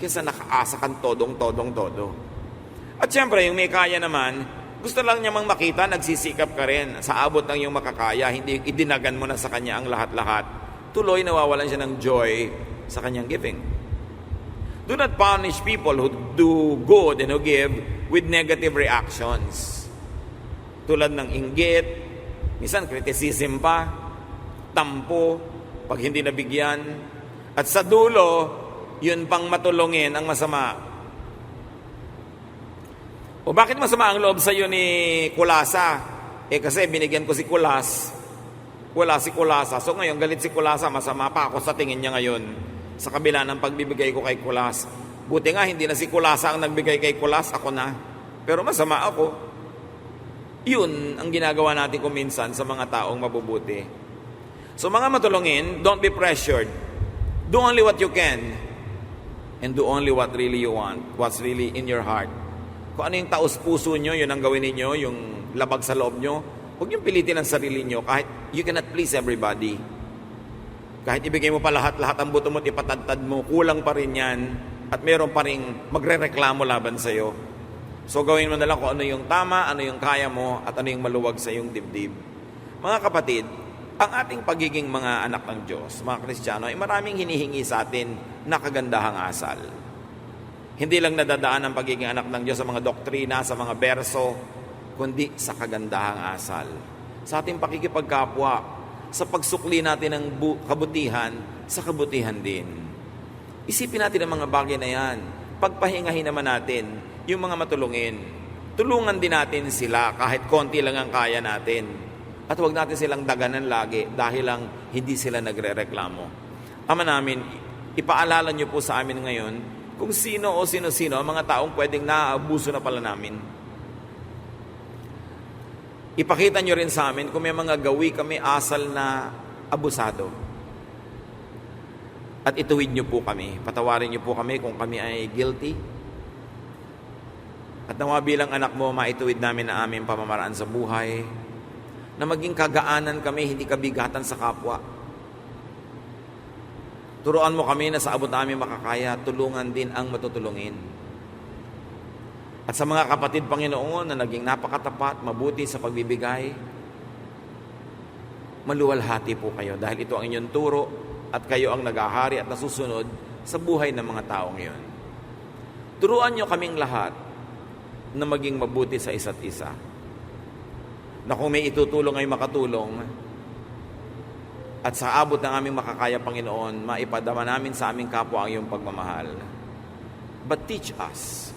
kaysa nakaasa kang todo. At syempre, yung may kaya naman, gusto lang niya mang makita, nagsisikap ka rin. Sa abot ng iyong makakaya, hindi idinagan mo na sa kanya ang lahat-lahat. Tuloy nawawalan siya ng joy sa kanyang giving. Do not punish people who do good and who give with negative reactions. Tulad ng inggit, minsan criticism pa, tampo, pag hindi nabigyan, at sa dulo, yun pang matulungin ang masama. O bakit masama ang loob sa iyo ni Kulasa? Kasi binigyan ko si Kulas, wala si Kulasa. So ngayon, galit si Kulasa, masama pa ako sa tingin niya ngayon sa kabila ng pagbibigay ko kay Kulas. Buti nga, hindi na si Kulasa ang nagbigay kay Kulas, ako na. Pero masama ako. Yun ang ginagawa natin kung minsan sa mga taong mabubuti. So mga matulungin, don't be pressured. Do only what you can and do only what really you want, what's really in your heart. Kung ano yung taos puso nyo, yun ang gawin ninyo, yung labag sa loob nyo. Huwag niyong pilitin ang sarili nyo kahit you cannot please everybody. Kahit ibigay mo pa lahat-lahat ang buto mo at ipatadtad mo, kulang pa rin yan at meron pa rin magre-reklamo laban sa'yo. So gawin mo na lang kung ano yung tama, ano yung kaya mo at ano yung maluwag sa iyong dibdib. Mga kapatid, ang ating pagiging mga anak ng Diyos, mga Kristiyano, ay maraming hinihingi sa atin na kagandahang asal. Hindi lang nadadaan ang pagiging anak ng Diyos sa mga doktrina, sa mga berso, kundi sa kagandahang asal. Sa ating pakikipagkapwa, sa pagsukli natin ng kabutihan, sa kabutihan din. Isipin natin ang mga bagay na yan. Pagpahingahin naman natin yung mga matulungin. Tulungan din natin sila kahit konti lang ang kaya natin. At huwag natin silang daganan lagi dahil lang hindi sila nagre-reklamo. Ama namin, ipaalala niyo po sa amin ngayon kung sino o sino-sino ang mga taong pwedeng naaabuso na pala namin. Ipakita nyo rin sa amin kung may mga gawi kami asal na abusado. At ituwid nyo po kami. Patawarin nyo po kami kung kami ay guilty. At nawa bilang anak mo, maituwid namin na aming pamamaraan sa buhay, na maging kagaanan kami, hindi kabigatan sa kapwa. Turuan mo kami na sa abot namin makakaya, tulungan din ang matutulungin. At sa mga kapatid, Panginoon, na naging napakatapat, mabuti sa pagbibigay, maluwalhati po kayo dahil ito ang inyong turo at kayo ang naghahari at nasusunod sa buhay ng mga tao ngayon. Turuan niyo kaming lahat na maging mabuti sa isa't isa. Na kung may itutulong ay makatulong at sa abot ng aming makakaya, Panginoon, maipadama namin sa aming kapwa ang iyong pagmamahal. But teach us.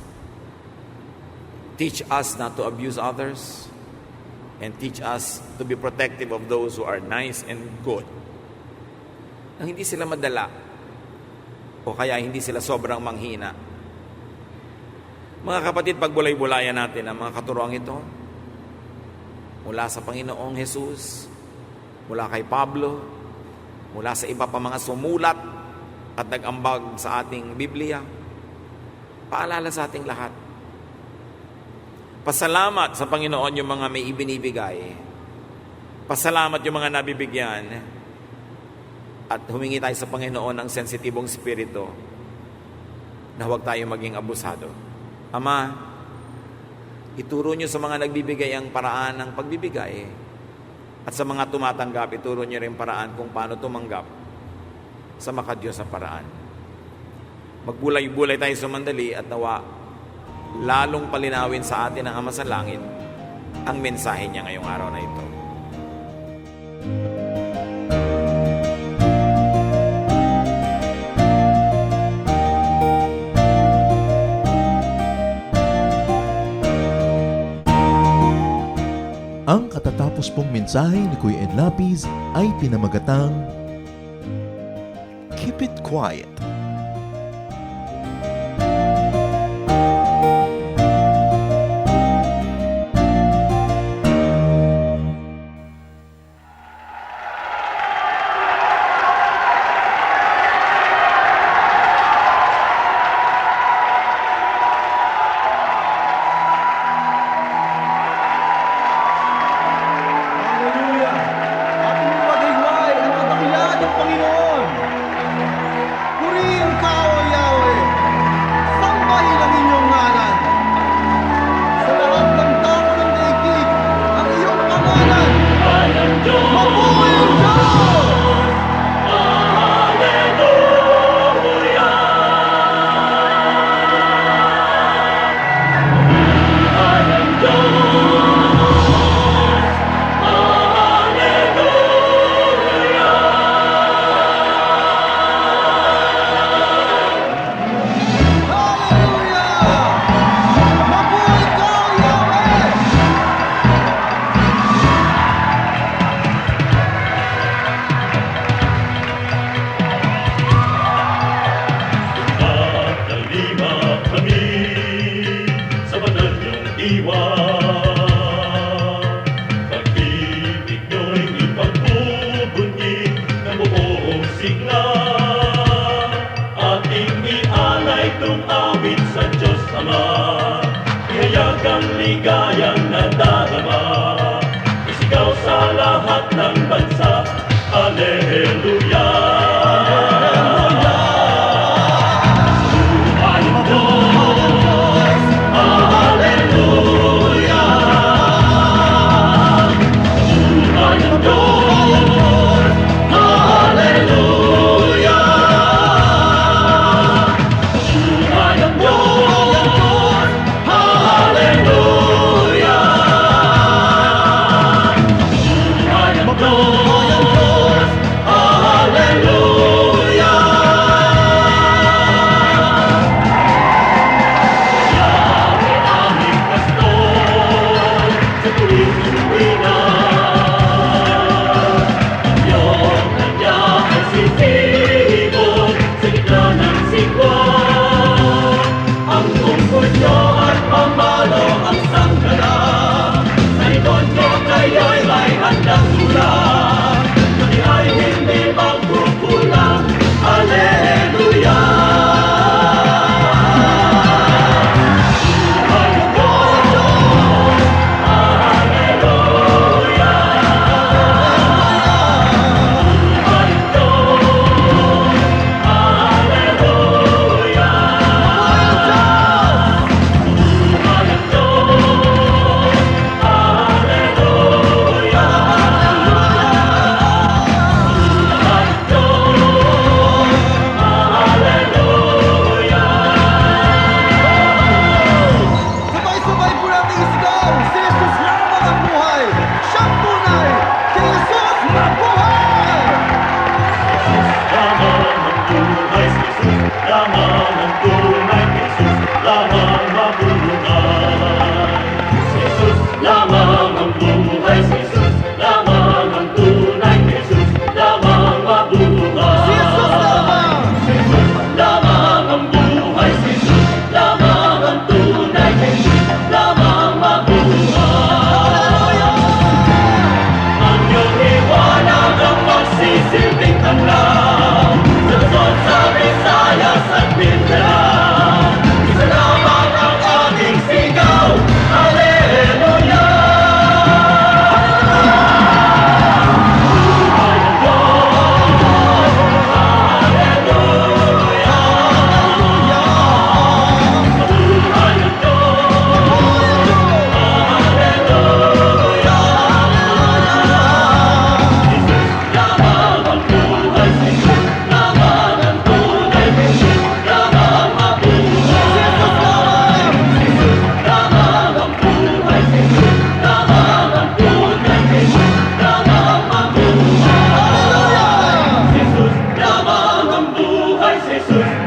Teach us not to abuse others, and teach us to be protective of those who are nice and good. Nang hindi sila madala, o kaya hindi sila sobrang manghina. Mga kapatid, pagbulay-bulayan natin ang mga katuroang ito, mula sa Panginoong Jesus, mula kay Pablo, mula sa iba pa mga sumulat at nag-ambag sa ating Biblia, paalala sa ating lahat. Pasalamat sa Panginoon yung mga may ibinibigay. Pasalamat yung mga nabibigyan. At humingi tayo sa Panginoon ng sensitibong spirito na huwag tayo maging abusado. Ama, ituro nyo sa mga nagbibigay ang paraan ng pagbibigay. At sa mga tumatanggap, ituro nyo rin paraan kung paano tumanggap sa makadiyos na paraan. Magbulay-bulay tayo sa mandali at nawa lalong palinawin sa atin ng Ama sa Langit ang mensahe niya ngayong araw na ito. Ang katatapos pong mensahe ni Kuya Ed Lapiz ay pinamagatang Keep It Quiet. Hallelujah! Ating maghiwalay ang kadakilaan ng Panginoon. Purihin ka, O Yahweh. Sambahin ang inyong ngalan. Sa lahat ng tao ng daigdig, ang iyong pangalan. Mabuhay ang Diyos! Hallelujah! Mabuhay ka, O Yahweh! Kalima kami sa banal niyong diwa. Pag-ibig nyo'y ipagbubuti ng buong sigla. Ating ialay itong awit sa Diyos Ama. Ihayag ang ligayang nadarama. Isigaw sa lahat ng bansa. Hallelujah! Hallelujah!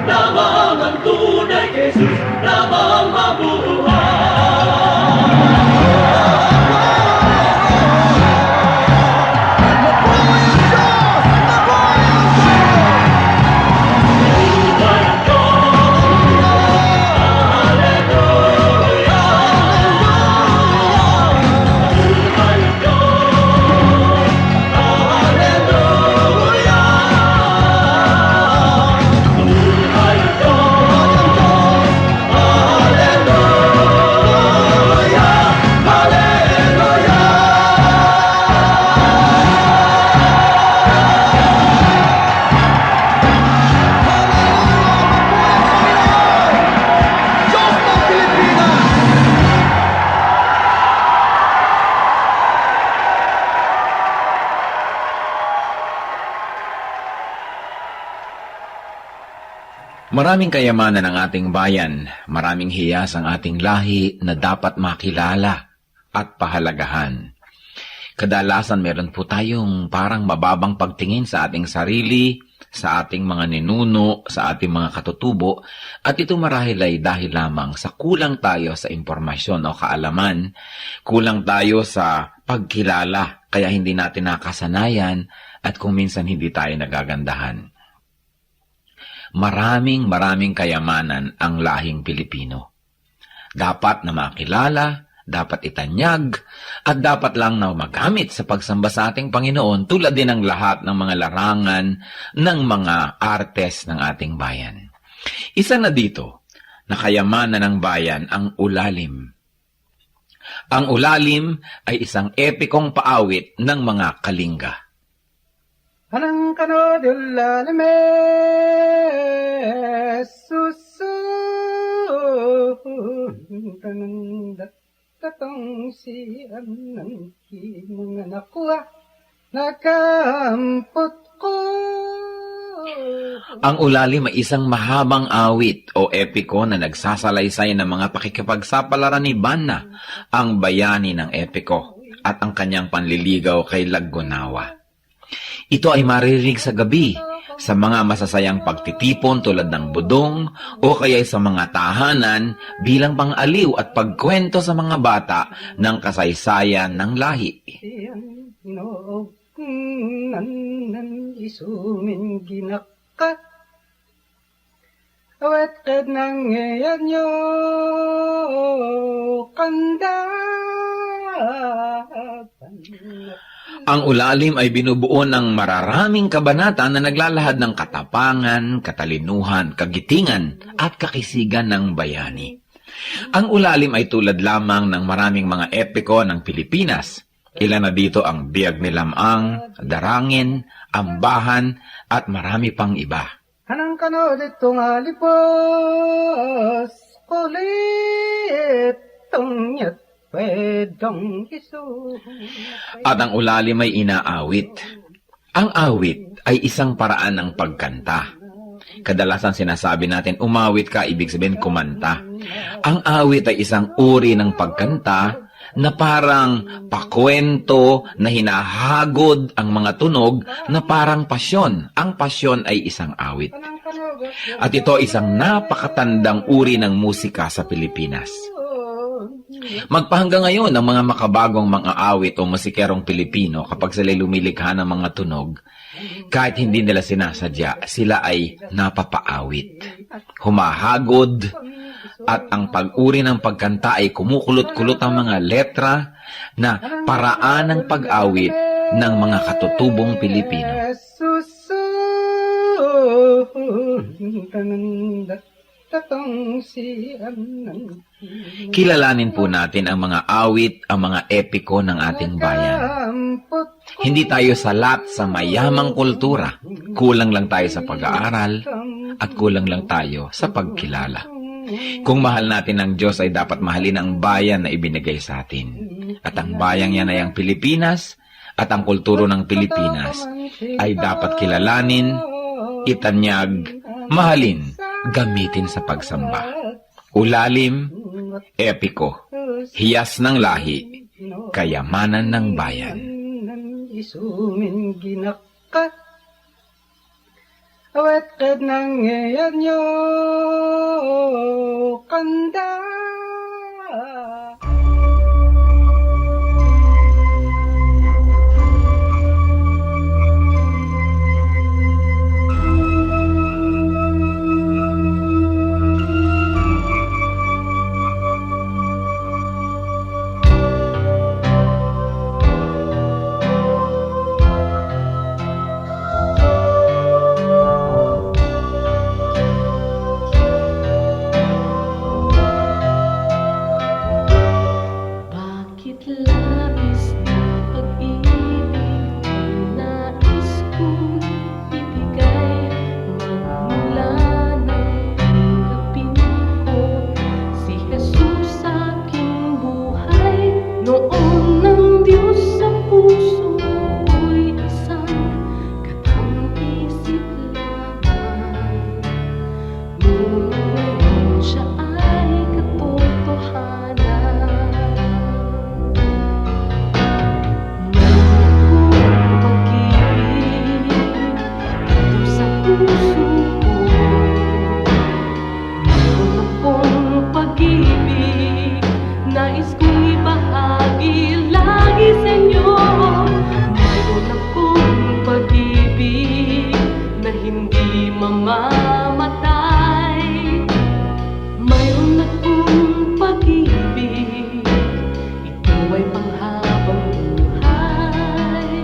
lamang ang tunay kay Jesus, lamang mabuhay. Buhay ang Diyos, hallelujah. Buhay ang Diyos, hallelujah. Buhay ang Diyos, Diyos ng Pilipinas! Maraming kayamanan ang ating bayan, maraming hiyas ang ating lahi na dapat makilala at pahalagahan. Kadalasan meron po tayong parang mababang pagtingin sa ating sarili, sa ating mga ninuno, sa ating mga katutubo, at ito marahil ay dahil lamang sa kulang tayo sa impormasyon o kaalaman, kulang tayo sa pagkilala, kaya hindi natin nakasanayan at kung minsan hindi tayo nagagandahan. Maraming kayamanan ang lahing Pilipino. Dapat na makilala, dapat itanyag, at dapat lang na magamit sa pagsamba sa ating Panginoon tulad din ng lahat ng mga larangan ng mga artes ng ating bayan. Isa na dito na kayamanan ng bayan ang ulalim. Ang ulalim ay isang epikong paawit ng mga Kalinga. Anang kanodul lalame susun tatong si anang mga nakuha nakampot ko. Ang ulalim ay isang mahabang awit o epiko na nagsasalaysay ng mga pakikipagsapalaran ni Banna, ang bayani ng epiko, at ang kanyang panliligaw kay Laggunawa. Ito ay maririnig sa gabi sa mga masasayang pagtitipon tulad ng budong o kaya sa mga tahanan bilang pang-aliw at pagkwento sa mga bata ng kasaysayan ng lahi. Siyan nan isumin ginaka awat kad nang ngayon nyo kanda. Ang ulalim ay binubuo ng mararaming kabanata na naglalahad ng katapangan, katalinuhan, kagitingan at kakisigan ng bayani. Ang ulalim ay tulad lamang ng maraming mga epiko ng Pilipinas. Ilan na dito ang Biyag ni Lamang, Darangin, Ambahan at marami pang iba. Anang kano dito nga lipos kulit tong yat pwedong isu. At ang ulalim ay inaawit. Ang awit ay isang paraan ng pagkanta. Kadalasan sinasabi natin, umawit ka, ibig sabihin kumanta. Ang awit ay isang uri ng pagkanta na parang pakwento na hinahagod ang mga tunog na parang pasyon. Ang pasyon ay isang awit. At ito isang napakatandang uri ng musika sa Pilipinas. Magpahanggang ngayon ang mga makabagong mga awit o musikerong Pilipino kapag sila lumilikha ng mga tunog, kahit hindi nila sinasadya, sila ay napapaawit, humahagod, at ang pag-uri ng pagkanta ay kumukulot-kulot ang mga letra na paraan ng pag-awit ng mga katutubong Pilipino. Kilalanin po natin ang mga awit, ang mga epiko ng ating bayan. Hindi tayo salat sa mayamang kultura. Kulang lang tayo sa pag-aaral at kulang lang tayo sa pagkilala. Kung mahal natin ang Diyos ay dapat mahalin ang bayan na ibinigay sa atin. At ang bayang yan ay ang Pilipinas at ang kulturo ng Pilipinas ay dapat kilalanin, itanyag, mahalin, gamitin sa pagsamba. Ulalim, epiko, hiyas ng lahi, kayamanan ng bayan. Isumin ginaka awet ng ngayon nyo kanda. Bakit labis na pag-ibig ang nais kong ibigay? Magmula nang tanggapin ko si Jesus sa aking buhay. Noon ng Diyos sa puso ko'y isang katang-isip lamang. Ngunit ngayon siya ay katotohanan. Nais kong ibahagi lagi sa inyo. Mayroon akong pag-ibig na hindi mamamatay. Mayroon akong pag-ibig, ito ay panghabang buhay.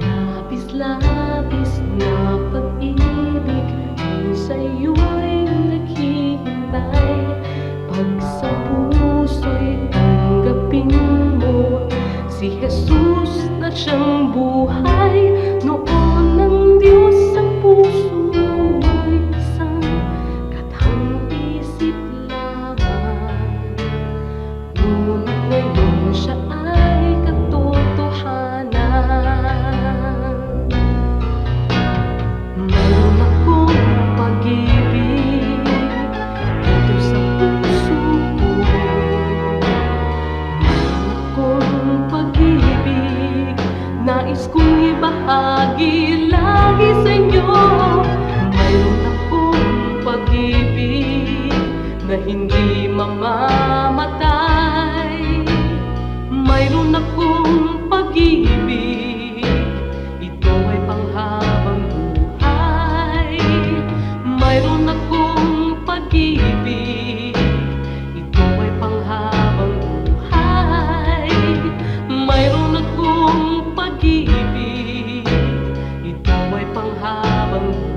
Labis-labis na pag-ibig ang sa'yo'y naghihintay. Pag sa puso'y tanggapin mo si Jesus na siyang buhay. Noon ng Diyos sa puso'y isang katang-isip lamang. Ngunit ngayon siya ay katotohanan. Mayroon akong pag-ibig dito sa puso ko. Mayroon akong pag-ibig, nais kong ibahagi lagi sa inyo. Mayroon akong pag-ibig na hindi mamamatay. Mayroon akong pag-ibig, ito ay panghabang buhay. Mayroon akong pag-ibig, ito ay panghabang buhay. Mayroon akong pag-ibig, ito ay panghabang buhay.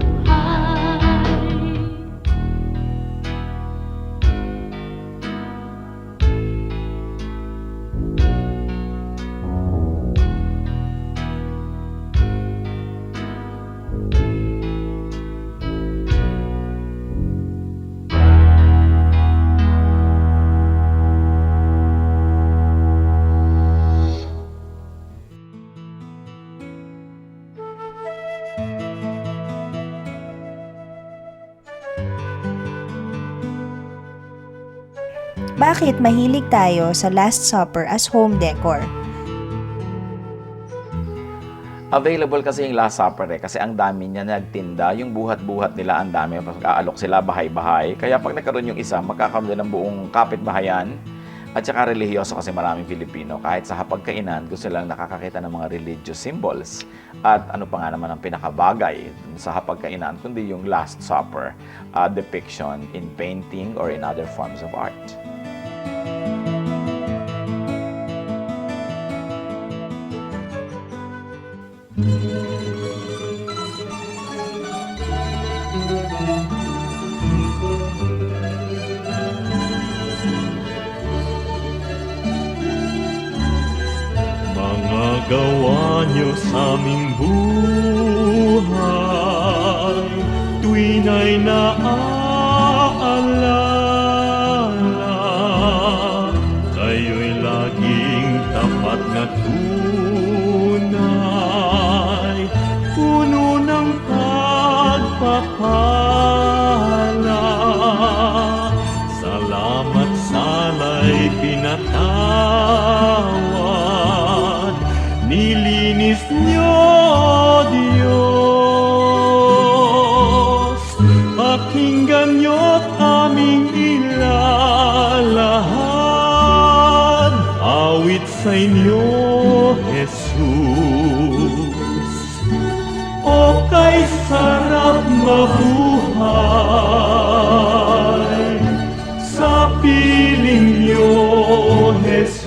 Bakit mahilig tayo sa Last Supper as home decor? Available kasi yung Last Supper kasi ang dami niya nagtinda, yung buhat-buhat nila ang dami, mag-aalok sila bahay-bahay. Kaya pag nagkaroon yung isa, magkakaroon din ng buong kapitbahayan at saka relihiyoso kasi maraming Filipino. Kahit sa hapagkainan, gusto lang nakakakita ng mga religious symbols. At ano pa nga naman ang pinakabagay sa hapagkainan, kundi yung Last Supper depiction in painting or in other forms of art. Mga gawa niyo sa aming buhay, tuwina'y naaalala. Kayo'y laging tapat na tunay, puno ng pagpapala. Salamat sala'y pinatawad, nilinis niyo, Diyos. Pakinggan niyo't aming ilalahad, awit sa inyo, Jesus. O kay sarap mabuhay sa piling niyo, Jesus.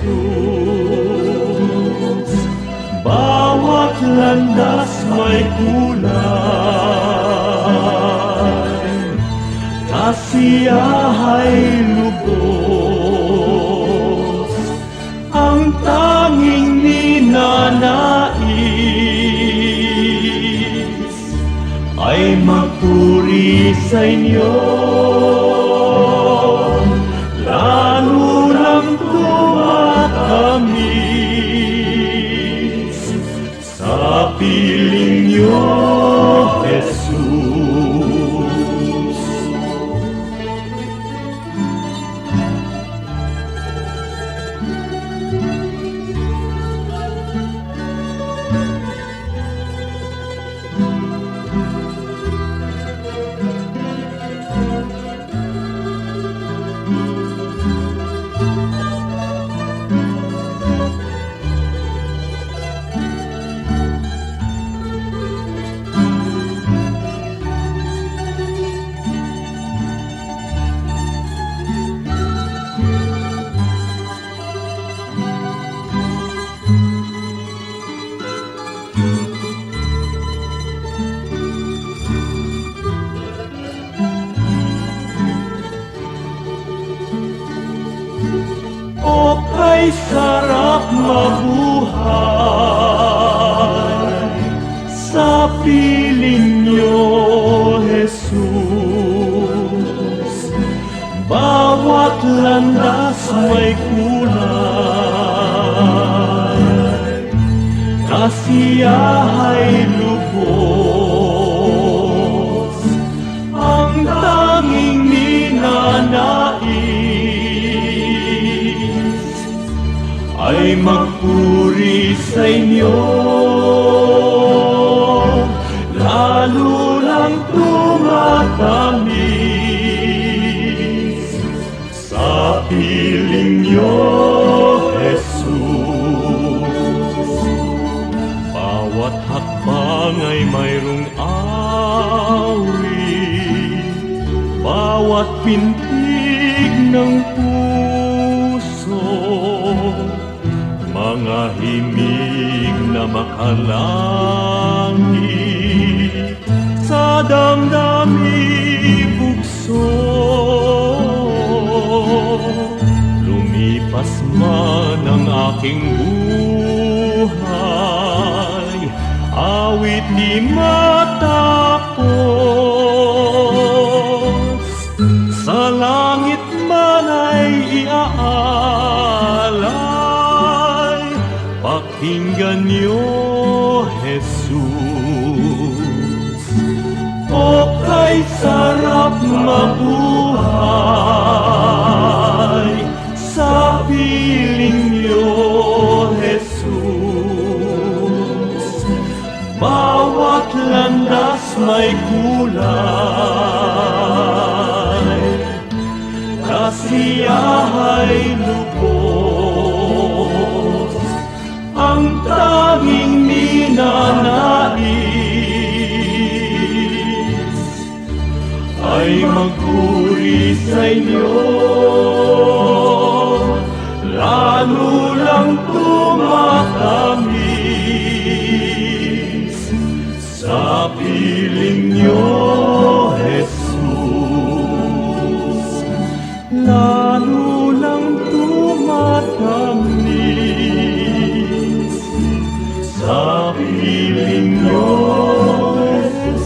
Bawat landas may kulay, kasiyahay lubos, ang tanging ninanais ay magpuri sa inyo, lalo lang tumatamis sa piling niyo, Jesus. O kay sarap mabuhay sa piling niyo, Jesus. Bawat landas may kulay, kasiyahay lubos, ang tanging ninanais ay magpuri sa inyo, lalo lang tumatamis sa piling niyo, Jesus. Bawat hakbang ay mayroong awit, bawat pintig ng puso, mga himig na makalangit sa damdami bugso. Lumipas man ang aking buhay, awit di matapos, sa langit man ay iaalay. Pakinggan niyo, Jesus. O kay sarap mabuhay sa piling niyo, Jesus. Bawat landas may kulay, kasiyahay lubos, ang tanging ninanais ay magpuri sa inyo, lalo lang tumatamis sa piling niyo, Jesus. Lalo lang tumatamis sa piling niyo, Jesus.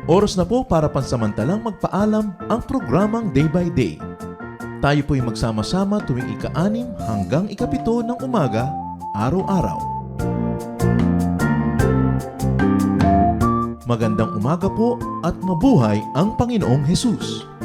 Oras na po para pansamantalang magpaalam ang programang Day by Day. Tayo po'y magsama-sama tuwing ika-6 hanggang ika-7 ng umaga, araw-araw. Magandang umaga po at mabuhay ang Panginoong Hesus!